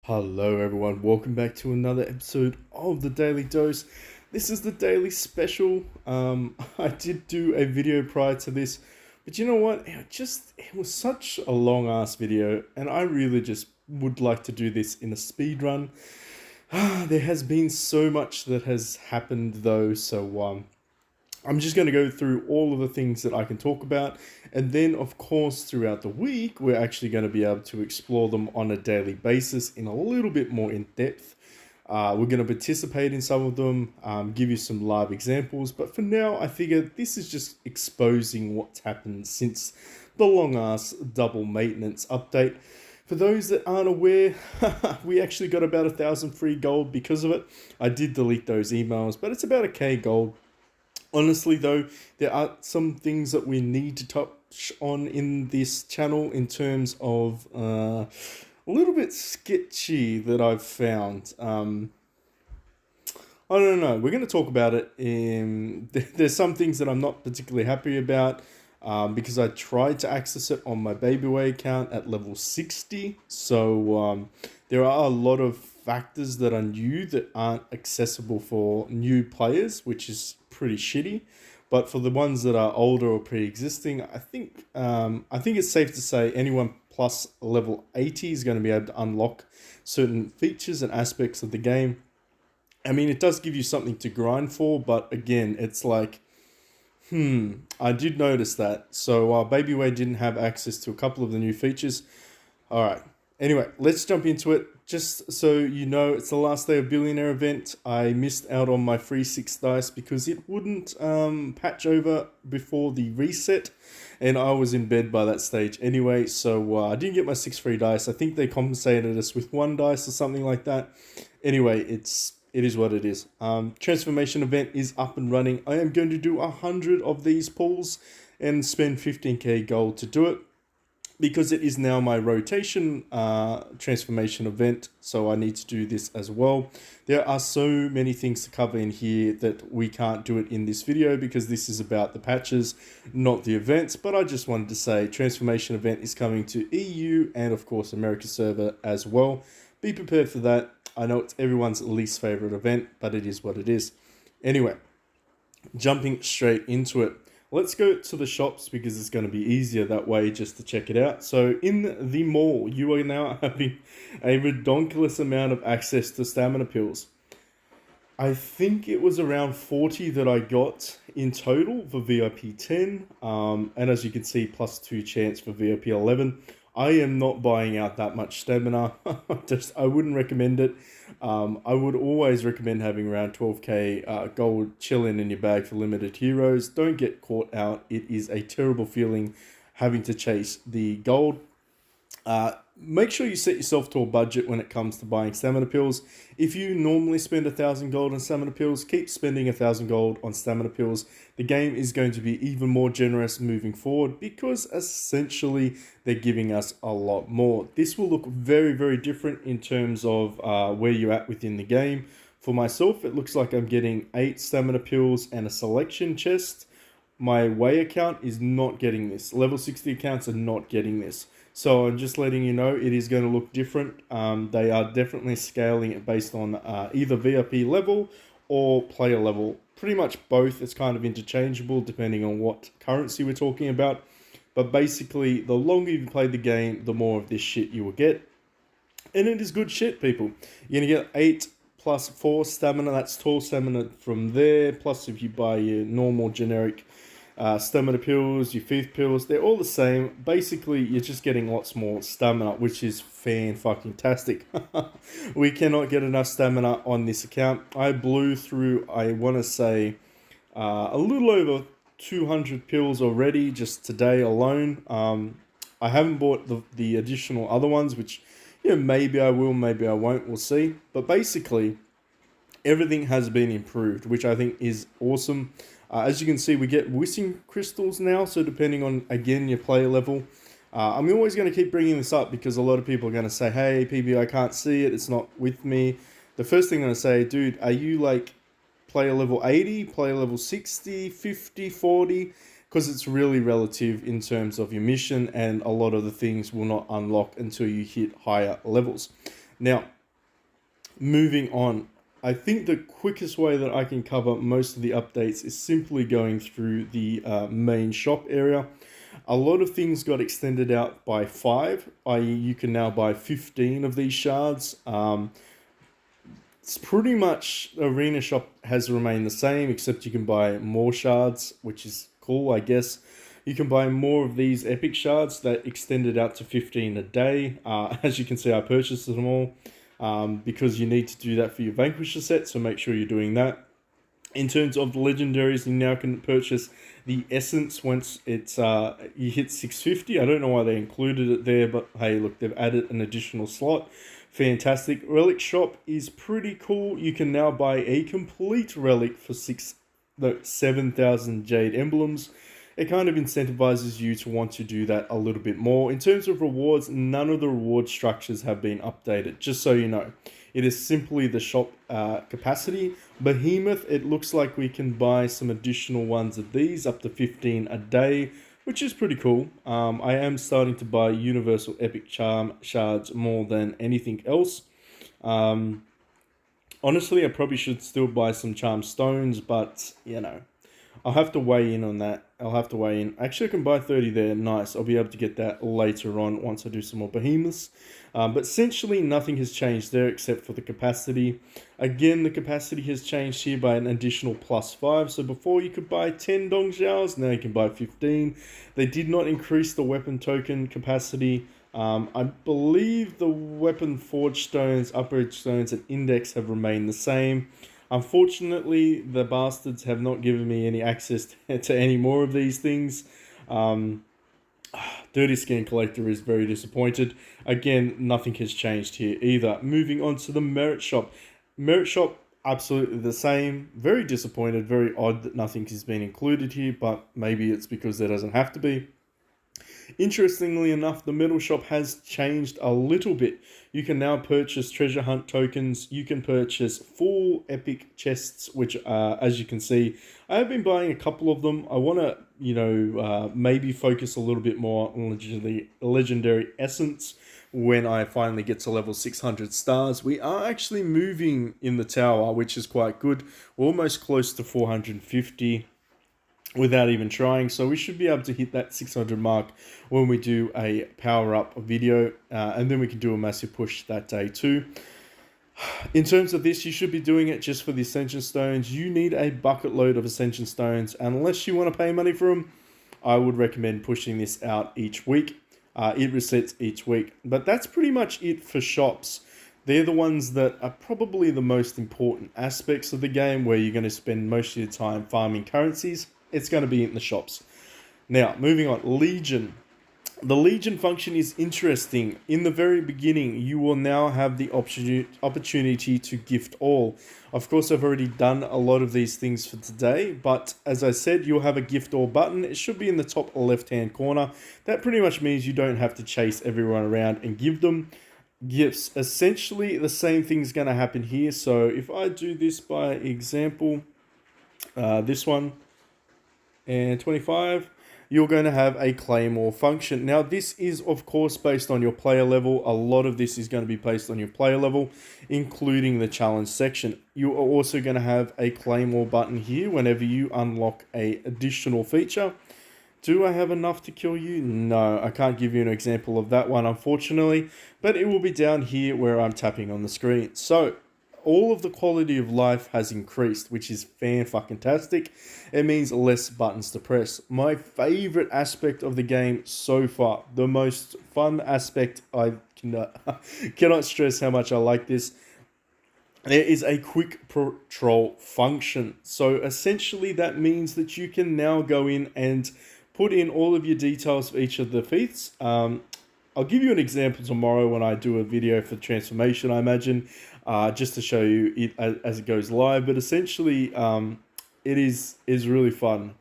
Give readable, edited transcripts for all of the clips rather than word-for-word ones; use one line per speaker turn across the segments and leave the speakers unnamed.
Hello everyone, welcome back to another episode of the Daily Dose. This is the daily special. I did do a video prior to this, but you know what? It was such a long ass video, and I really just would like to do this in a speed run. There has been so much that has happened though, so I'm just going to go through all of the things that I can talk about. And then, of course, throughout the week, we're actually going to be able to explore them on a daily basis in a little bit more in depth. We're going to participate in some of them, give you some live examples. But for now, I figure this is just exposing what's happened since the long ass double maintenance update. For those that aren't aware, we actually got about 1,000 free gold because of it. I did delete those emails, but it's about 1k gold. Honestly, though, there are some things that we need to touch on in this channel in terms of a little bit sketchy that I've found. I don't know. We're going to talk about it. There's some things that I'm not particularly happy about because I tried to access it on my Babyway account at level 60. So there are a lot of factors that are new that aren't accessible for new players, which is pretty shitty. But for the ones that are older or pre-existing, I think it's safe to say anyone plus level 80 is going to be able to unlock certain features and aspects of the game. I mean, it does give you something to grind for, but again, it's like, I did notice that. So Babyway didn't have access to a couple of the new features. All right. Anyway, let's jump into it. Just so you know, it's the last day of Billionaire event. I missed out on my free 6 dice because it wouldn't patch over before the reset. And I was in bed by that stage anyway, so I didn't get my 6 free dice. I think they compensated us with 1 dice or something like that. Anyway, it is what it is. Transformation event is up and running. I am going to do 100 of these pulls and spend 15k gold to do it, because it is now my rotation transformation event, so I need to do this as well. There are so many things to cover in here that we can't do it in this video because this is about the patches, not the events. But I just wanted to say transformation event is coming to EU and of course America server as well. Be prepared for that. I know it's everyone's least favorite event, but it is what it is. Anyway, jumping straight into it. Let's go to the shops because it's going to be easier that way just to check it out. So in the mall, you are now having a redonkulous amount of access to stamina pills. I think it was around 40 that I got in total for VIP 10. And as you can see, +2 chance for VIP 11. I am not buying out that much stamina. I wouldn't recommend it. I would always recommend having around 12k gold chilling in your bag for limited heroes. Don't get caught out. It is a terrible feeling having to chase the gold. Make sure you set yourself to a budget when it comes to buying stamina pills. If you normally spend 1,000 gold on stamina pills, keep spending 1,000 gold on stamina pills. The game is going to be even more generous moving forward because essentially they're giving us a lot more. This will look very, very different in terms of where you're at within the game. For myself, it looks like I'm getting 8 stamina pills and a selection chest. My way account is not getting this. Level 60 accounts are not getting this. So I'm just letting you know it is going to look different. They are definitely scaling it based on either VIP level or player level. Pretty much both. It's kind of interchangeable depending on what currency we're talking about. But basically, the longer you play the game, the more of this shit you will get. And it is good shit, people. You're going to get 8 plus 4 stamina. That's tall stamina from there. Plus if you buy your normal generic stamina pills, your fifth pills, they're all the same. Basically, you're just getting lots more stamina, which is fan-fucking-tastic. We cannot get enough stamina on this account. I blew through, I want to say, a little over 200 pills already, just today alone. I haven't bought the additional other ones, which, maybe I will, maybe I won't, we'll see. But basically, everything has been improved, which I think is awesome. As you can see, we get wishing crystals now, so depending on, again, your player level. I'm always going to keep bringing this up because a lot of people are going to say, hey, PB, I can't see it, it's not with me. The first thing I'm going to say, dude, are you like player level 80, player level 60, 50, 40? Because it's really relative in terms of your mission, and a lot of the things will not unlock until you hit higher levels. Now, moving on, I think the quickest way that I can cover most of the updates is simply going through the main shop area. A lot of things got extended out by 5, i.e. you can now buy 15 of these shards. It's pretty much, Arena Shop has remained the same, except you can buy more shards, which is cool, I guess. You can buy more of these epic shards that extended out to 15 a day. As you can see, I purchased them all because you need to do that for your Vanquisher set, so make sure you're doing that. In terms of the legendaries, you now can purchase the essence once it's you hit 650. I don't know why they included it there, but hey, look, they've added an additional slot. Fantastic. Relic shop is pretty cool. You can now buy a complete relic for 7,000 jade emblems. It kind of incentivizes you to want to do that a little bit more. In terms of rewards, none of the reward structures have been updated, just so you know. It is simply the shop capacity. Behemoth, it looks like we can buy some additional ones of these, up to 15 a day, which is pretty cool. I am starting to buy Universal Epic Charm shards more than anything else. Honestly, I probably should still buy some Charm Stones, but, you know, I'll have to weigh in on that. Actually, I can buy 30 there. Nice. I'll be able to get that later on once I do some more behemoths. But essentially, nothing has changed there except for the capacity. Again, the capacity has changed here by an additional +5. So before you could buy 10 Dong Xiaos, now you can buy 15. They did not increase the weapon token capacity. I believe the weapon forge stones, upgrade stones, and index have remained the same. Unfortunately, the bastards have not given me any access to any more of these things. Dirty Skin Collector is very disappointed. Again, nothing has changed here either. Moving on to the Merit Shop. Merit Shop, absolutely the same. Very disappointed, very odd that nothing has been included here, but maybe it's because there doesn't have to be. Interestingly enough, the metal shop has changed a little bit. You can now purchase treasure hunt tokens. You can purchase full epic chests, which, as you can see, I have been buying a couple of them. I want to, maybe focus a little bit more on legendary essence when I finally get to level 600 stars. We are actually moving in the tower, which is quite good. We're almost close to 450. Without even trying, so we should be able to hit that 600 mark when we do a power up video, and then we can do a massive push that day too. In terms of this, you should be doing it just for the Ascension Stones. You need a bucket load of Ascension Stones, unless you want to pay money for them. I would recommend pushing this out each week. It resets each week, but that's pretty much it for shops. They're the ones that are probably the most important aspects of the game, where you're going to spend most of your time farming currencies. It's going to be in the shops. Now, moving on. Legion. The Legion function is interesting. In the very beginning, you will now have the opportunity to gift all. Of course, I've already done a lot of these things for today, but as I said, you'll have a gift all button. It should be in the top left-hand corner. That pretty much means you don't have to chase everyone around and give them gifts. Essentially, the same thing's going to happen here. So if I do this by example, this one, and 25, you're going to have a claymore function. Now, this is, of course, based on your player level. A lot of this is going to be based on your player level, including the challenge section. You are also going to have a claymore button here whenever you unlock a additional feature. Do I have enough to kill you? No, I can't give you an example of that one, unfortunately, but it will be down here where I'm tapping on the screen. So, all of the quality of life has increased, which is fan-fucking-tastic. It means less buttons to press. My favorite aspect of the game so far, the most fun aspect, I cannot stress how much I like this. There is a quick patrol function. So essentially that means that you can now go in and put in all of your details for each of the feats. I'll give you an example tomorrow when I do a video for transformation, I imagine, just to show you it as it goes live. But essentially, it is really fun.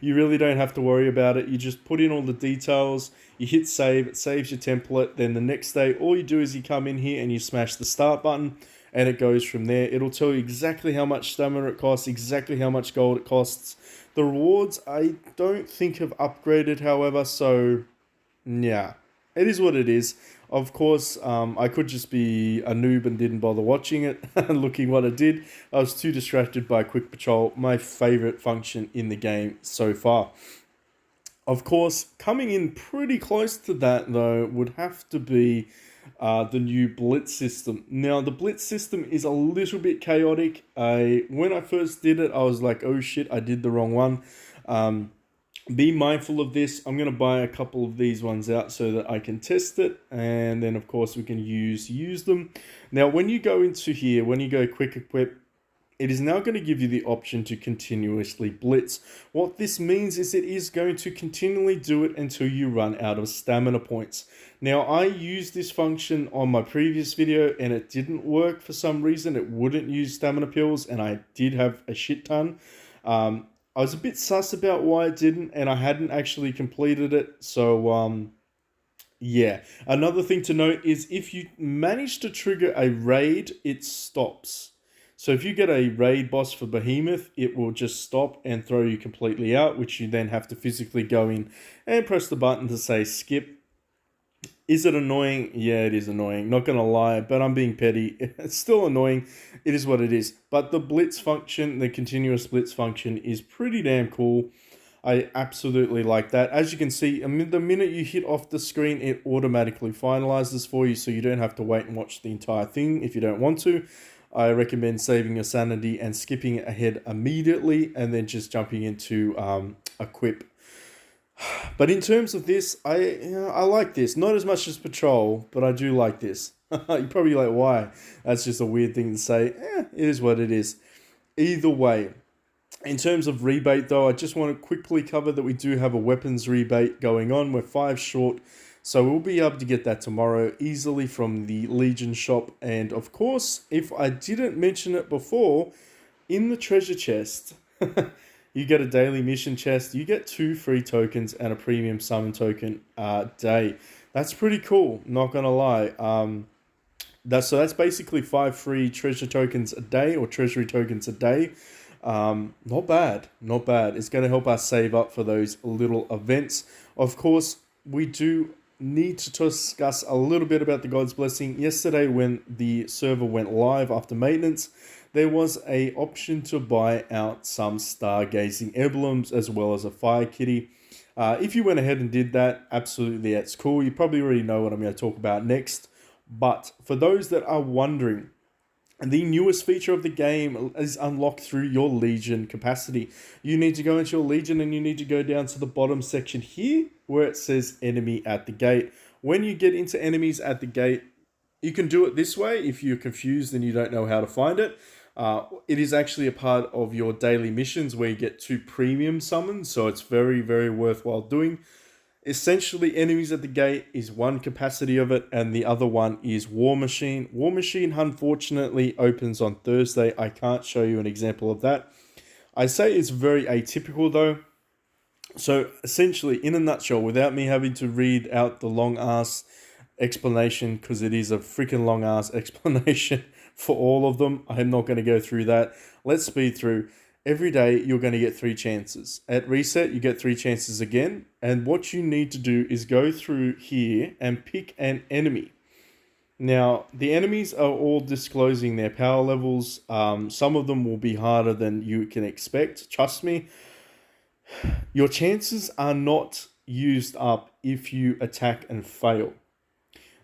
You really don't have to worry about it. You just put in all the details, you hit save, it saves your template. Then the next day, all you do is you come in here and you smash the start button, and it goes from there. It'll tell you exactly how much stamina it costs, exactly how much gold it costs. The rewards, I don't think have upgraded, however, so yeah. It is what it is. Of course, I could just be a noob and didn't bother watching it and looking what it did. I was too distracted by quick patrol, my favorite function in the game so far. Of course, coming in pretty close to that, though, would have to be the new Blitz system. Now, the Blitz system is a little bit chaotic. When I first did it, I was like, oh shit, I did the wrong one. Be mindful of this. I'm going to buy a couple of these ones out so that I can test it. And then, of course, we can use them. Now, when you go into here, when you go quick equip, it is now going to give you the option to continuously blitz. What this means is it is going to continually do it until you run out of stamina points. Now, I used this function on my previous video and it didn't work for some reason. It wouldn't use stamina pills and I did have a shit ton. I was a bit sus about why it didn't and I hadn't actually completed it. So, yeah. Another thing to note is if you manage to trigger a raid, it stops. So if you get a raid boss for Behemoth, it will just stop and throw you completely out, which you then have to physically go in and press the button to say skip. Is it annoying? Yeah, it is annoying. Not going to lie, but I'm being petty. It's still annoying. It is what it is. But the blitz function, the continuous blitz function, is pretty damn cool. I absolutely like that. As you can see, the minute you hit off the screen, it automatically finalizes for you, so you don't have to wait and watch the entire thing if you don't want to. I recommend saving your sanity and skipping it ahead immediately and then just jumping into equip. But in terms of this, I like this. Not as much as Patrol, but I do like this. You're probably like, why? That's just a weird thing to say. It is what it is. Either way, in terms of rebate though, I just want to quickly cover that we do have a weapons rebate going on. We're 5 short. So we'll be able to get that tomorrow easily from the Legion shop. And of course, if I didn't mention it before, in the treasure chest, you get a daily mission chest. You get 2 free tokens and a premium summon token a day. That's pretty cool, not going to lie. That's basically 5 free treasure tokens a day or treasury tokens a day. Not bad, not bad. It's going to help us save up for those little events. Of course, we do need to discuss a little bit about the God's Blessing. Yesterday, when the server went live after maintenance, there was a option to buy out some stargazing emblems as well as a fire kitty. If you went ahead and did that, absolutely, that's cool. You probably already know what I'm going to talk about next. But for those that are wondering, the newest feature of the game is unlocked through your Legion capacity. You need to go into your Legion and you need to go down to the bottom section here where it says enemy at the gate. When you get into enemies at the gate, you can do it this way if you're confused and you don't know how to find it. It is actually a part of your daily missions where you get 2 premium summons, so it's very, very worthwhile doing. Essentially, enemies at the gate is one capacity of it, and the other one is War Machine. War Machine, unfortunately, opens on Thursday. I can't show you an example of that. I say it's very atypical, though. So, essentially, in a nutshell, without me having to read out the long-ass explanation, because it is a freaking long-ass explanation for all of them, I'm not going to go through that. Let's speed through. Every day, you're going to get 3 chances. At reset, you get 3 chances again. And what you need to do is go through here and pick an enemy. Now, the enemies are all disclosing their power levels. Some of them will be harder than you can expect. Trust me. Your chances are not used up if you attack and fail.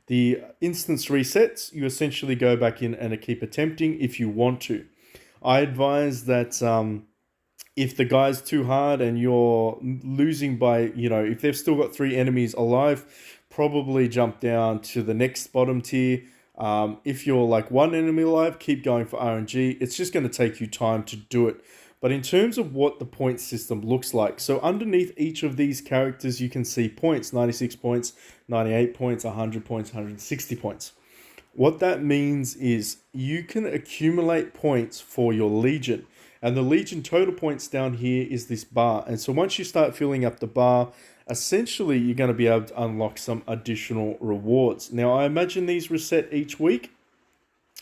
The instance resets. You essentially go back in and keep attempting if you want to. I advise that if the guy's too hard and you're losing by, if they've still got 3 enemies alive, probably jump down to the next bottom tier. If you're like 1 enemy alive, keep going for RNG. It's just going to take you time to do it. But in terms of what the point system looks like, so underneath each of these characters, you can see points, 96 points, 98 points, 100 points, 160 points. What that means is you can accumulate points for your Legion. And the Legion total points down here is this bar. And so once you start filling up the bar, essentially you're going to be able to unlock some additional rewards. Now, I imagine these reset each week.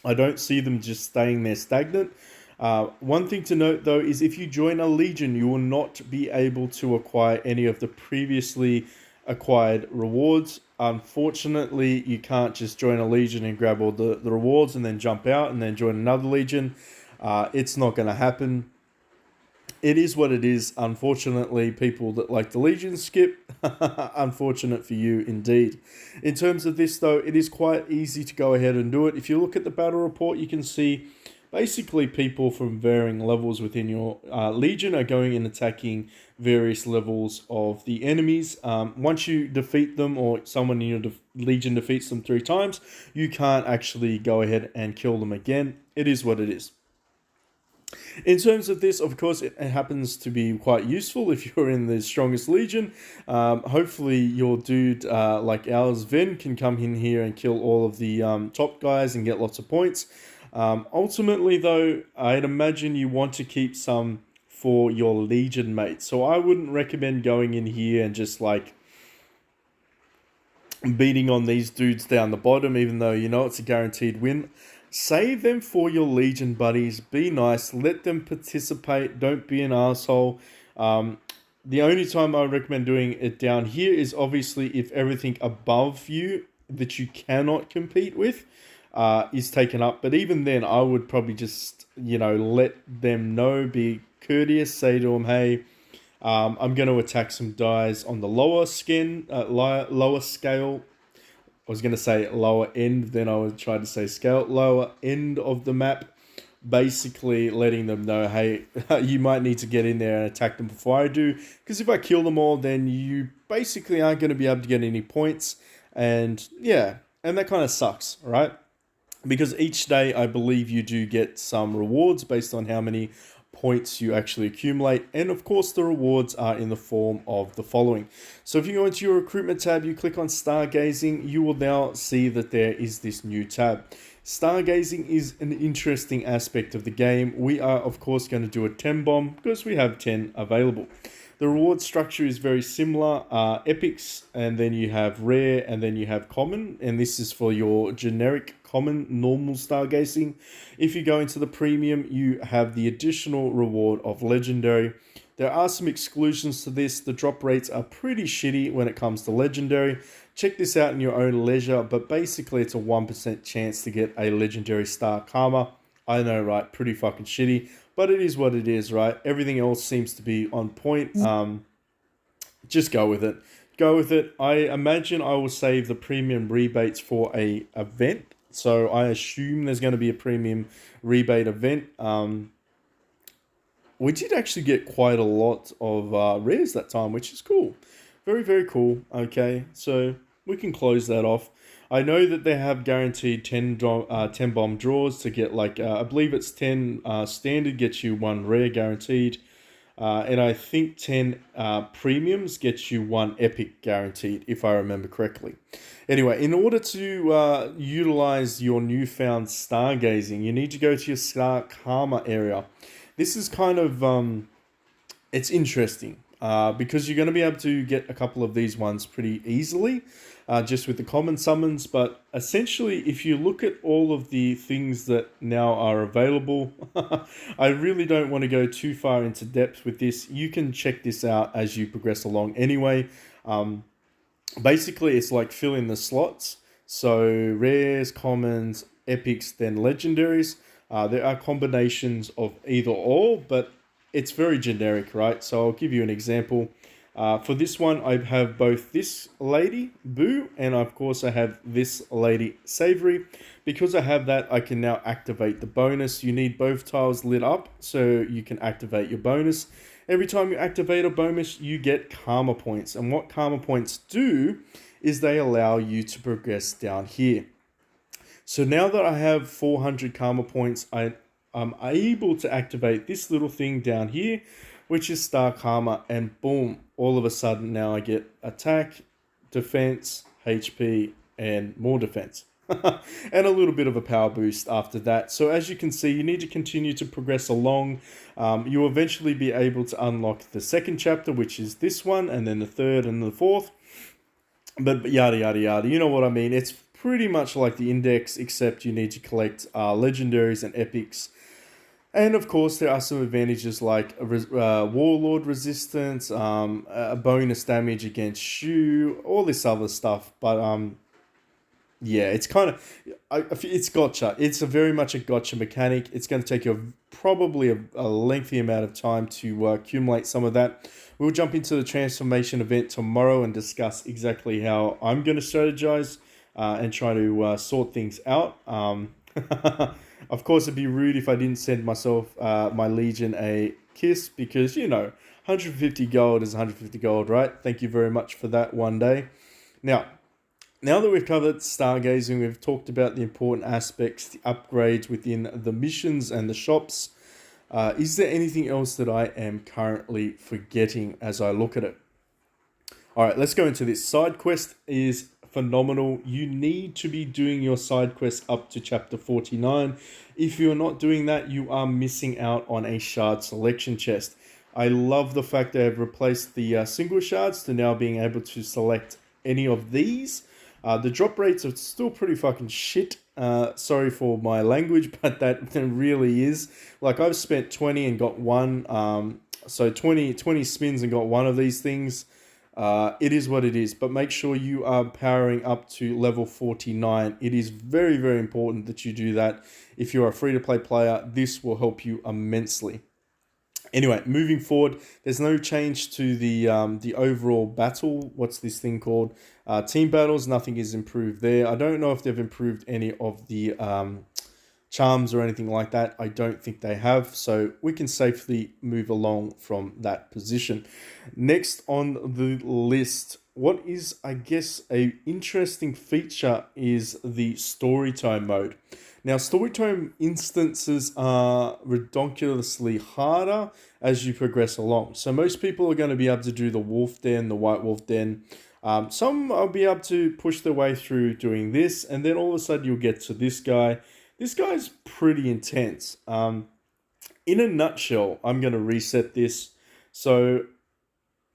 I don't see them just staying there stagnant. One thing to note, though, is if you join a Legion, you will not be able to acquire any of the previously acquired rewards. Unfortunately, you can't just join a legion and grab all the rewards and then jump out and then join another legion. It's not going to happen. It is what it is. Unfortunately, people that like the legion skip. Unfortunate for you indeed. In terms of this, though, it is quite easy to go ahead and do it. If you look at the battle report, you can see basically people from varying levels within your legion are going and attacking various levels of the enemies. Once you defeat them, or someone in your legion defeats them 3 times, you can't actually go ahead and kill them again. It is what it is. In terms of this, of course, it happens to be quite useful if you're in the strongest legion. Hopefully your dude, like ours, Ven, can come in here and kill all of the top guys and get lots of points. Ultimately, though, I'd imagine you want to keep some for your legion mates. So I wouldn't recommend going in here and just like beating on these dudes down the bottom, even though you know it's a guaranteed win. Save them for your legion buddies. Be nice. Let them participate. Don't be an asshole. The only time I recommend doing it down here is obviously if everything above you that you cannot compete with is taken up. But even then, I would probably just, let them know, be courteous, say to them, hey, I'm going to attack some guys on the lower lower scale. I was going to say lower end, then I would try to say scale, lower end of the map. Basically letting them know, hey, you might need to get in there and attack them before I do. Because if I kill them all, then you basically aren't going to be able to get any points. And yeah, and that kind of sucks, right? Because each day, I believe you do get some rewards based on how many points you actually accumulate. And of course, the rewards are in the form of the following. So if you go into your recruitment tab, you click on stargazing, you will now see that there is this new tab. Stargazing is an interesting aspect of the game. We are, of course, going to do a 10 bomb because we have 10 available. The reward structure is very similar. Epics, and then you have rare, and then you have common. And this is for your generic common normal stargazing. If you go into the premium, you have the additional reward of legendary. There are some exclusions to this. The drop rates are pretty shitty when it comes to legendary. Check this out in your own leisure, but basically it's a 1% chance to get a legendary star karma. I know, right? Pretty fucking shitty. But it is what it is, right? Everything else seems to be on point. Just go with it. Go with it. I imagine I will save the premium rebates for a event. So I assume there's going to be a premium rebate event. We did actually get quite a lot of rares that time, which is cool. Very, very cool. Okay, so we can close that off. I know that they have guaranteed 10 bomb draws to get, like, I believe it's 10 standard gets you 1 rare guaranteed. And I think 10 premiums gets you 1 epic guaranteed, if I remember correctly. Anyway, in order to utilize your newfound stargazing, you need to go to your star karma area. This is kind of, it's interesting. Because you're going to be able to get a couple of these ones pretty easily, just with the common summons. But essentially, if you look at all of the things that now are available, I really don't want to go too far into depth with this. You can check this out as you progress along anyway. Basically, it's like fill in the slots. So rares, commons, epics, then legendaries. There are combinations of either or, but it's very generic, right? So I'll give you an example. For this one, I have both this lady, Boo, and of course I have this lady, Savory. Because I have that, I can now activate the bonus. You need both tiles lit up so you can activate your bonus. Every time you activate a bonus, you get karma points. And what karma points do is they allow you to progress down here. So now that I have 400 karma points, I'm able to activate this little thing down here, which is Star Karma, and boom, all of a sudden now I get attack, defense, HP, and more defense. And a little bit of a power boost after that. So as you can see, you need to continue to progress along. You'll eventually be able to unlock the second chapter, which is this one, and then the third and the fourth. But yada, yada, yada. You know what I mean? It's pretty much like the index, except you need to collect legendaries and epics And of course, there are some advantages like warlord resistance, a bonus damage against you, all this other stuff. But yeah, it's kind of, it's gotcha. It's a very much a gotcha mechanic. It's going to take you probably a lengthy amount of time to accumulate some of that. We'll jump into the transformation event tomorrow and discuss exactly how I'm going to strategize and try to sort things out. Of course, it'd be rude if I didn't send myself, my Legion, a kiss because, 150 gold is 150 gold, right? Thank you very much for that one day. Now that we've covered stargazing, we've talked about the important aspects, the upgrades within the missions and the shops. Is there anything else that I am currently forgetting as I look at it? All right, let's go into this. Side quest is phenomenal. You need to be doing your side quest up to chapter 49. If you're not doing that, you are missing out on a shard selection chest. I love the fact they have replaced the single shards to now being able to select any of these. The drop rates are still pretty fucking shit. Sorry for my language, but that really is. Like, I've spent 20 and got one. So 20 spins and got one of these things. It is what it is. But make sure you are powering up to level 49. It is very, very important that you do that. If you're a free-to-play player, this will help you immensely. Anyway, moving forward, there's no change to the overall battle. What's this thing called? Team battles. Nothing is improved there. I don't know if they've improved any of the charms or anything like that. I don't think they have. So we can safely move along from that position. Next on the list, what is, I guess, a interesting feature is the storytime mode. Now, storytime instances are ridiculously harder as you progress along. So most people are going to be able to do the wolf den, the white wolf den. Some will be able to push their way through doing this, and then all of a sudden you'll get to this guy. This guy's pretty intense. In a nutshell, I'm going to reset this. So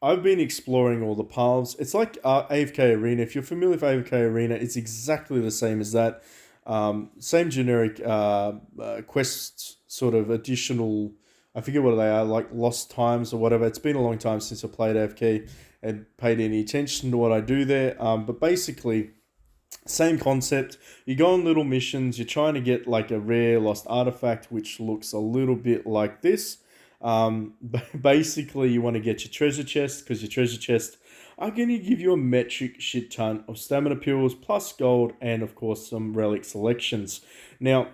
I've been exploring all the paths. It's like AFK Arena. If you're familiar with AFK Arena, it's exactly the same as that. Same generic quests, sort of additional, I forget what they are, like lost times or whatever. It's been a long time since I played AFK and paid any attention to what I do there. But basically, same concept. You go on little missions. You're trying to get like a rare lost artifact, which looks a little bit like this. Basically, you want to get your treasure chest because your treasure chest are going to give you a metric shit ton of stamina pills plus gold and of course some relic selections. Now,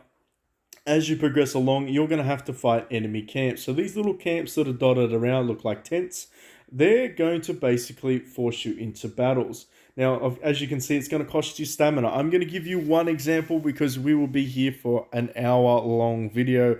as you progress along, you're going to have to fight enemy camps. So these little camps that are dotted around look like tents. They're going to basically force you into battles. Now, as you can see, it's going to cost you stamina. I'm going to give you one example because we will be here for an hour-long video.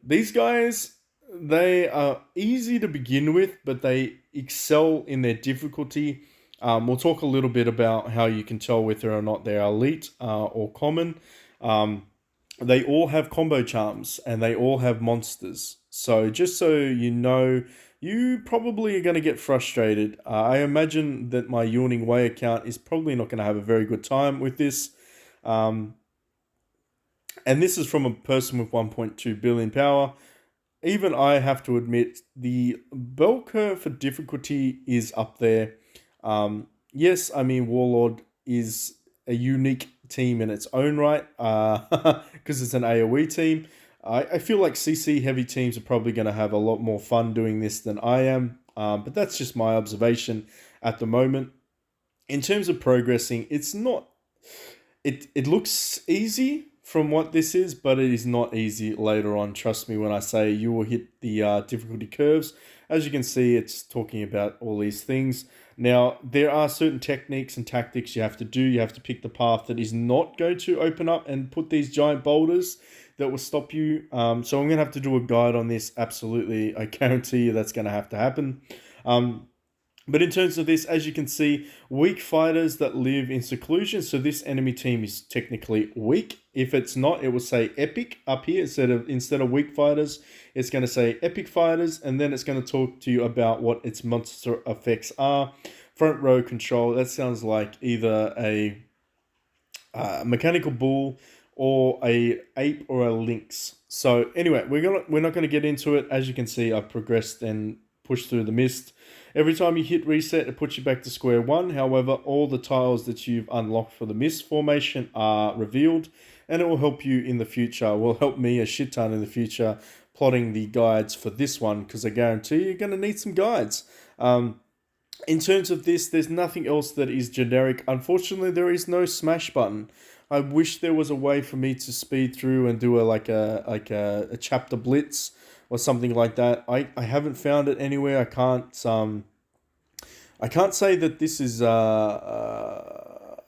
These guys, they are easy to begin with, but they excel in their difficulty. We'll talk a little bit about how you can tell whether or not they're elite or common. They all have combo charms and they all have monsters. So just so you know, you probably are going to get frustrated. I imagine that my Yawning Way account is probably not going to have a very good time with this. And this is from a person with 1.2 billion power. Even I have to admit, the bell curve for difficulty is up there. Yes, I mean, Warlord is a unique team in its own right, because it's an AoE team. I feel like CC heavy teams are probably going to have a lot more fun doing this than I am, but that's just my observation at the moment. In terms of progressing, it's not... It looks easy from what this is, but it is not easy later on. Trust me when I say you will hit the difficulty curves. As you can see, it's talking about all these things. Now, there are certain techniques and tactics you have to do. You have to pick the path that is not going to open up and put these giant boulders that will stop you. So I'm going to have to do a guide on this. Absolutely, I guarantee you that's going to have to happen. But in terms of this, as you can see, weak fighters that live in seclusion. So this enemy team is technically weak. If it's not, it will say epic up here instead of weak fighters. It's going to say epic fighters, and then it's going to talk to you about what its monster effects are. Front row control. That sounds like either a mechanical bull or a ape or a lynx. So anyway, we're not gonna get into it. As you can see, I've progressed and pushed through the mist. Every time you hit reset, it puts you back to square one. However, all the tiles that you've unlocked for the mist formation are revealed, and it will help you in the future. Will help me a shit ton in the future plotting the guides for this one, because I guarantee you're going to need some guides. In terms of this, there's nothing else that is generic. Unfortunately, there is no smash button. I wish there was a way for me to speed through and do a chapter blitz or something like that. I haven't found it anywhere. I can't say that this is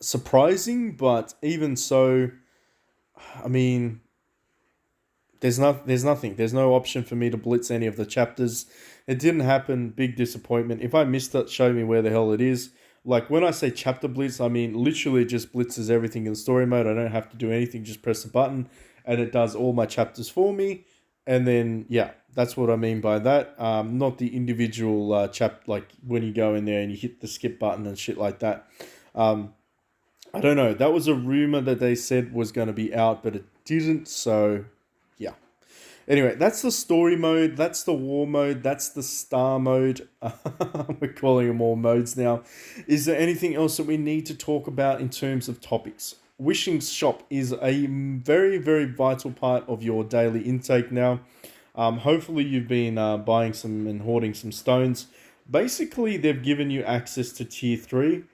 surprising, but even so, I mean, there's nothing. There's no option for me to blitz any of the chapters. It didn't happen. Big disappointment. If I missed it, show me where the hell it is. Like, when I say chapter blitz, I mean literally just blitzes everything in story mode. I don't have to do anything. Just press a button and it does all my chapters for me. And then, yeah, that's what I mean by that. Not the individual like when you go in there and you hit the skip button and shit like that. I don't know. That was a rumor that they said was going to be out, but it didn't. So, yeah. Anyway, that's the story mode. That's the war mode. That's the star mode. We're calling them all modes now. Is there anything else that we need to talk about in terms of topics? Wishing shop is a very, very vital part of your daily intake now. Hopefully you've been buying some and hoarding some stones. Basically, they've given you access to tier 3.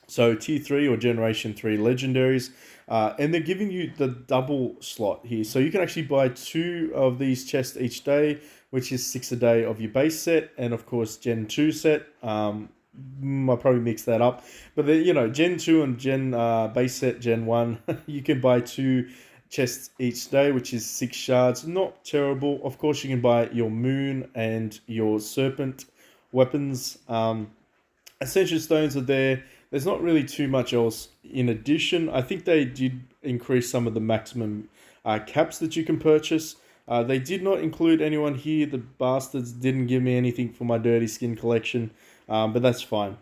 So tier 3 or generation 3 legendaries. And they're giving you the double slot here. So you can actually buy 2 of these chests each day, which is 6 a day of your base set. And of course, Gen 2 set. I'll probably mix that up. But Gen 2 and Gen base set, Gen 1, you can buy 2 chests each day, which is 6 shards. Not terrible. Of course, you can buy your moon and your serpent weapons. Ascension stones are there. There's not really too much else in addition. I think they did increase some of the maximum caps that you can purchase. They did not include anyone here. The bastards didn't give me anything for my dirty skin collection, but that's fine.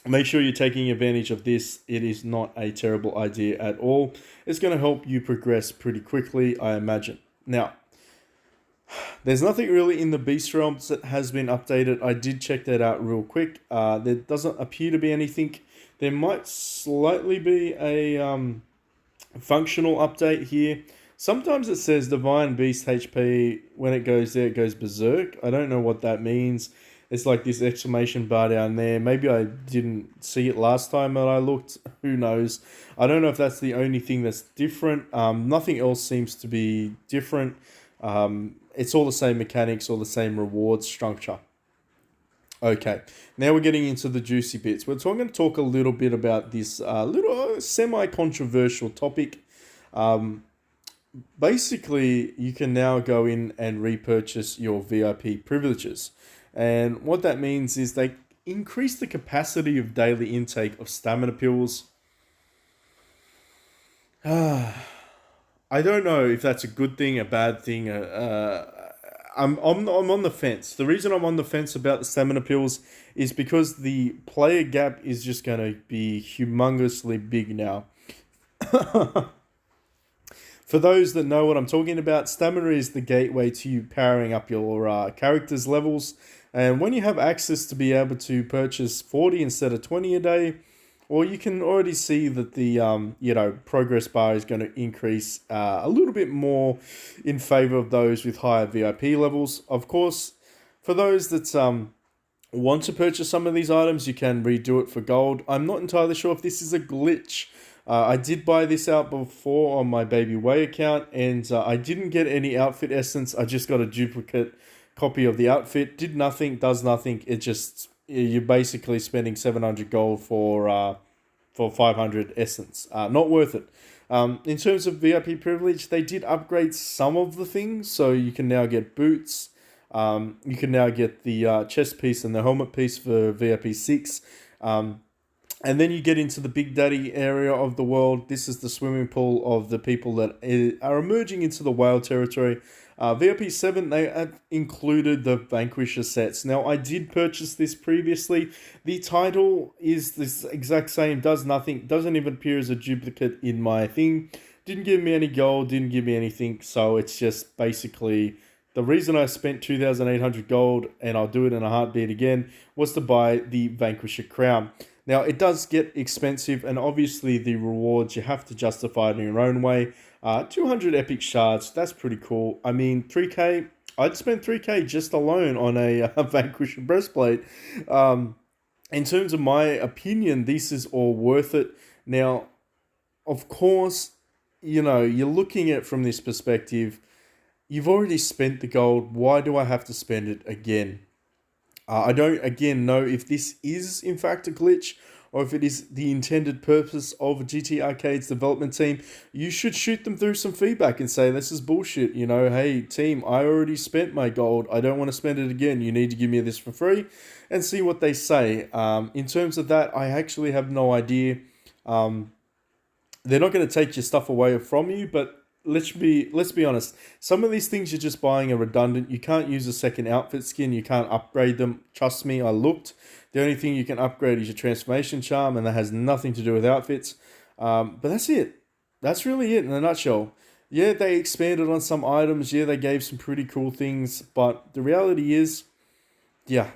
Make sure you're taking advantage of this. It is not a terrible idea at all. It's going to help you progress pretty quickly, I imagine. Now, there's nothing really in the Beast Realms that has been updated. I did check that out real quick. There doesn't appear to be anything. There might slightly be a functional update here. Sometimes it says Divine Beast HP. When it goes there, it goes berserk. I don't know what that means. It's like this exclamation bar down there. Maybe I didn't see it last time that I looked. Who knows? I don't know if that's the only thing that's different. Nothing else seems to be different. It's all the same mechanics, all the same reward structure. Okay, now we're getting into the juicy bits. We're going to talk a little bit about this little semi-controversial topic. Basically, you can now go in and repurchase your VIP privileges. And what that means is they increase the capacity of daily intake of stamina pills. I don't know if that's a good thing, a bad thing. I'm on the fence. The reason I'm on the fence about the stamina pills is because the player gap is just going to be humongously big now. For those that know what I'm talking about, stamina is the gateway to you powering up your character's levels. And when you have access to be able to purchase 40 instead of 20 a day, well, you can already see that the progress bar is going to increase a little bit more in favor of those with higher VIP levels. Of course, for those that want to purchase some of these items, you can redo it for gold. I'm not entirely sure if this is a glitch. I did buy this out before on my Baby Way account, and I didn't get any outfit essence. I just got a duplicate copy of the outfit. Did nothing, does nothing. It just... You're basically spending 700 gold for 500 essence. Not worth it. In terms of VIP privilege, they did upgrade some of the things. So you can now get boots. You can now get the chest piece and the helmet piece for VIP 6. And then you get into the Big Daddy area of the world. This is the swimming pool of the people that are emerging into the whale territory. VIP 7, they have included the Vanquisher sets. Now, I did purchase this previously. The title is this exact same, does nothing, doesn't even appear as a duplicate in my thing. Didn't give me any gold, didn't give me anything. So it's just basically the reason I spent 2,800 gold, and I'll do it in a heartbeat again, was to buy the Vanquisher crown. Now, it does get expensive, and obviously the rewards, you have to justify it in your own way. 200 epic shards, that's pretty cool. I mean, 3k, I'd spend 3k just alone on a Vanquisher breastplate. In terms of my opinion, this is all worth it. Now, of course, you're looking at it from this perspective. You've already spent the gold. Why do I have to spend it again? I don't, again, know if this is, in fact, a glitch or if it is the intended purpose of GT Arcade's development team. You should shoot them through some feedback and say, this is bullshit. Hey, team, I already spent my gold. I don't want to spend it again. You need to give me this for free, and see what they say. In terms of that, I actually have no idea. They're not going to take your stuff away from you, but let's be honest. Some of these things you're just buying are redundant. You can't use a second outfit skin. You can't upgrade them. Trust me, I looked. The only thing you can upgrade is your transformation charm, and that has nothing to do with outfits. But that's it. That's really it in a nutshell. Yeah, they expanded on some items. Yeah, they gave some pretty cool things. But the reality is, yeah,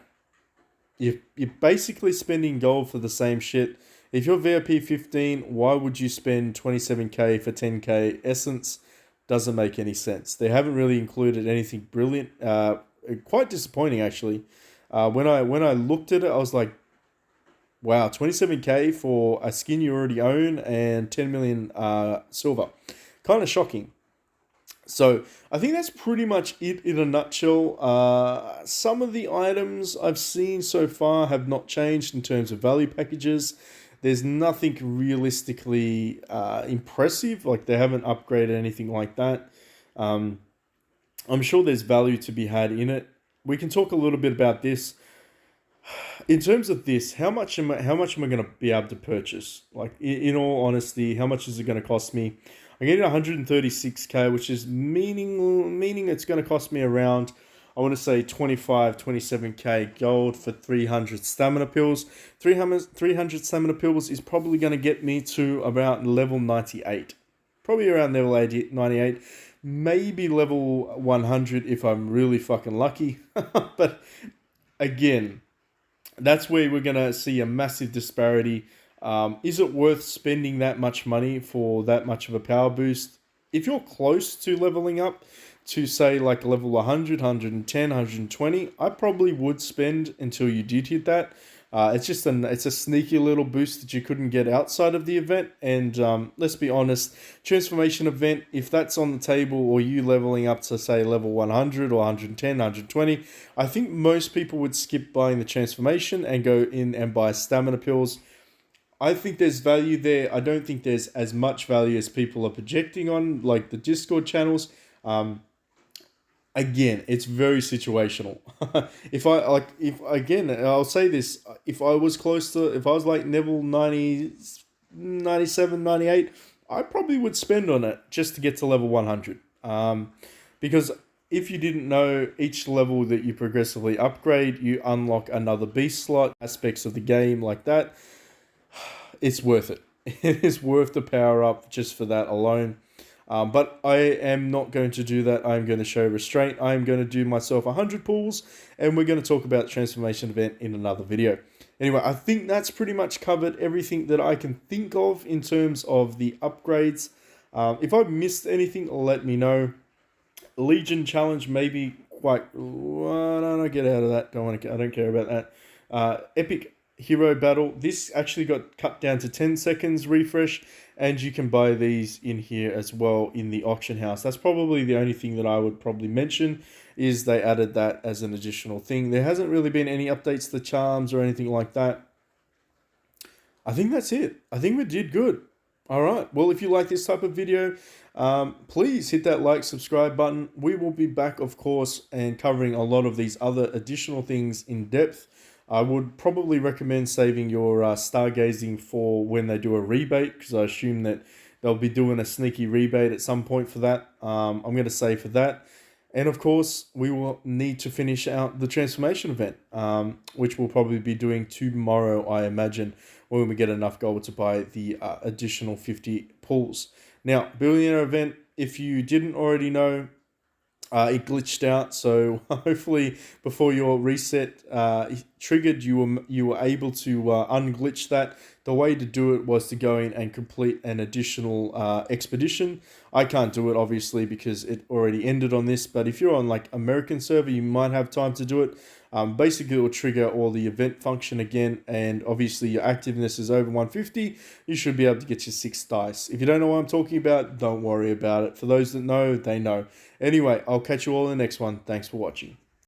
you're basically spending gold for the same shit. If you're VIP 15, why would you spend 27k for 10k essence? Doesn't make any sense. They haven't really included anything brilliant. Quite disappointing, actually. When I looked at it, I was like, wow, 27k for a skin you already own and 10 million silver. Kind of shocking. So I think that's pretty much it in a nutshell. Some of the items I've seen so far have not changed in terms of value packages. There's nothing realistically impressive. Like, they haven't upgraded anything like that. I'm sure there's value to be had in it. We can talk a little bit about this. In terms of this, how much am I going to be able to purchase? Like, in all honesty, how much is it going to cost me? I'm getting 136k, which is meaning it's going to cost me around, I want to say 27k gold for 300 stamina pills. 300 stamina pills is probably going to get me to about level 98. Probably around level 98. Maybe level 100 if I'm really fucking lucky. But again, that's where we're going to see a massive disparity. Is it worth spending that much money for that much of a power boost? If you're close to leveling up to, say, like level 100, 110, 120, I probably would spend until you did hit that. It's a sneaky little boost that you couldn't get outside of the event. And let's be honest, transformation event, if that's on the table, or you leveling up to, say, level 100 or 110, 120, I think most people would skip buying the transformation and go in and buy stamina pills. I think there's value there. I don't think there's as much value as people are projecting on, like the Discord channels. Again, it's very situational. I'll say this, if I was like level 90, 97, 98, I probably would spend on it just to get to level 100. Because if you didn't know, each level that you progressively upgrade, you unlock another beast slot, aspects of the game like that. It's worth it. It is worth the power up just for that alone. But I am not going to do that. I'm going to show restraint. I'm going to do myself 100 pulls, and we're going to talk about the transformation event in another video. Anyway, I think that's pretty much covered everything that I can think of in terms of the upgrades. If I've missed anything, let me know. Legion challenge maybe quite... no, get out of that. I don't care about that. Epic hero battle. This actually got cut down to 10 seconds refresh, and you can buy these in here as well in the auction house. That's probably the only thing that I would probably mention, is they added that as an additional thing. There hasn't really been any updates to charms or anything like that. I think that's it. I think we did good. All right. Well, if you like this type of video, please hit that like, subscribe button. We will be back, of course, and covering a lot of these other additional things in depth. I would probably recommend saving your stargazing for when they do a rebate, because I assume that they'll be doing a sneaky rebate at some point for that. I'm going to save for that. And of course, we will need to finish out the transformation event, which we'll probably be doing tomorrow, I imagine, when we get enough gold to buy the additional 50 pulls. Now, billionaire event, if you didn't already know, it glitched out, so hopefully before your reset triggered, you were able to unglitch that. The way to do it was to go in and complete an additional expedition. I can't do it obviously because it already ended on this, but if you're on like American server, you might have time to do it. Basically, it will trigger all the event function again, and obviously your activeness is over 150. You should be able to get your 6 dice. If you don't know what I'm talking about, don't worry about it. For those that know, they know. Anyway, I'll catch you all in the next one. Thanks for watching.